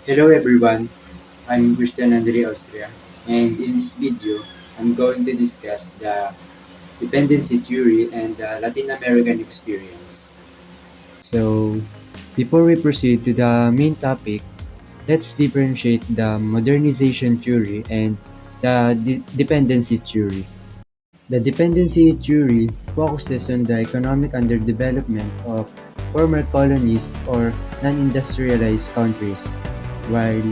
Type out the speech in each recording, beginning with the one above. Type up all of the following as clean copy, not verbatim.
Hello everyone, I'm Christian Andre Austria, and in this video, I'm going to discuss the dependency theory and the Latin American experience. So, before we proceed to the main topic, let's differentiate the modernization theory and the dependency theory. The dependency theory focuses on the economic underdevelopment of former colonies or non-industrialized countries, while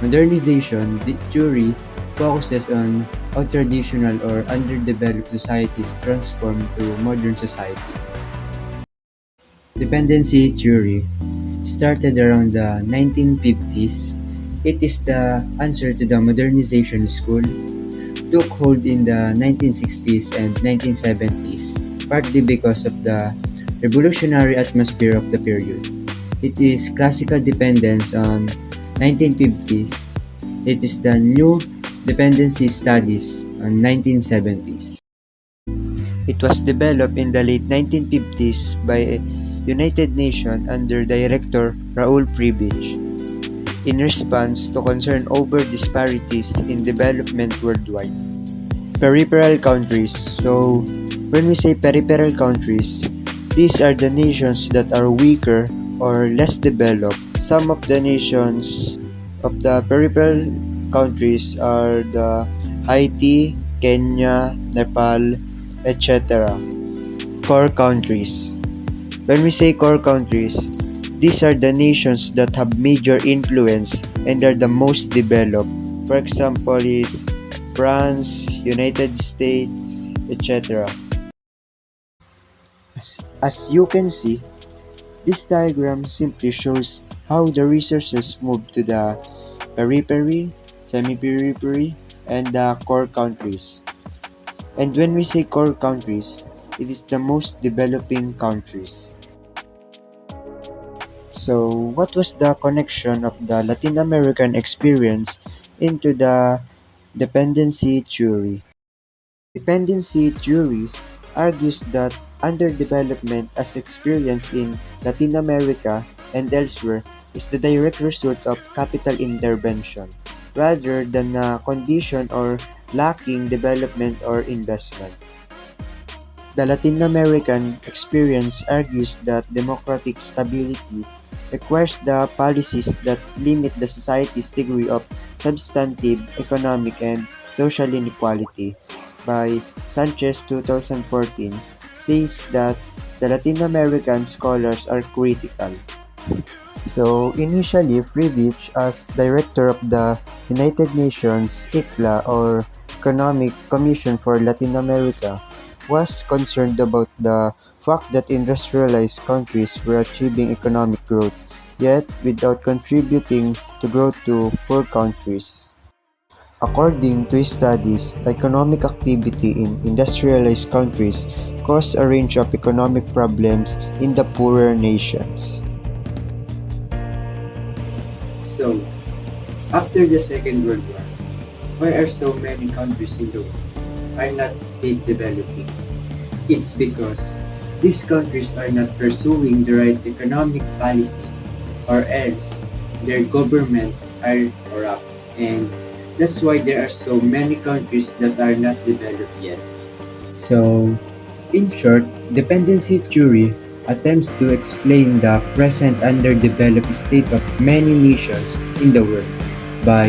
modernization theory focuses on how traditional or underdeveloped societies transform to modern societies. Dependency theory started around the 1950s. It is the answer to the modernization school, took hold in the 1960s and 1970s, partly because of the revolutionary atmosphere of the period. It is classical dependence on 1950s. It is the new dependency studies on 1970s. It was developed in the late 1950s by United Nations under Director Raul Pribich in response to concern over disparities in development worldwide. Peripheral countries. So, when we say peripheral countries, these are the nations that are weaker or less developed. Some of the nations of the peripheral countries are the Haiti, Kenya, Nepal, etc. Core countries. When we say core countries, these are the nations that have major influence and are the most developed. For example is France, United States, etc. As you can see, this diagram simply shows how the resources move to the periphery, semi-periphery, and the core countries. And when we say core countries, it is the most developing countries. So, what was the connection of the Latin American experience into the dependency theory? Dependency theories argues that underdevelopment as experienced in Latin America and elsewhere is the direct result of capital intervention rather than a condition or lacking development or investment. The Latin American experience argues that democratic stability requires the policies that limit the society's degree of substantive economic and social inequality. By Sanchez 2014 says that the Latin American scholars are critical. So initially, Fribich, as director of the United Nations ICLA or Economic Commission for Latin America, was concerned about the fact that industrialized countries were achieving economic growth, yet without contributing to growth to poor countries. According to his studies, the economic activity in industrialized countries caused a range of economic problems in the poorer nations. So, after the Second World War, why are so many countries in the world are not state developing? It's because these countries are not pursuing the right economic policy, or else their government are corrupt, and that's why there are so many countries that are not developed yet. So, in short, dependency theory attempts to explain the present underdeveloped state of many nations in the world by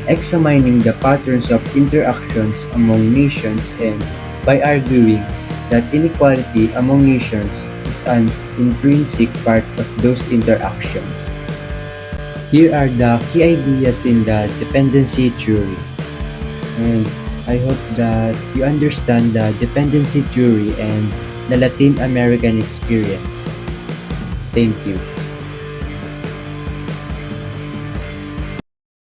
examining the patterns of interactions among nations and by arguing that inequality among nations is an intrinsic part of those interactions. Here are the key ideas in the dependency theory, and I hope that you understand the dependency theory and the Latin American experience. Thank you.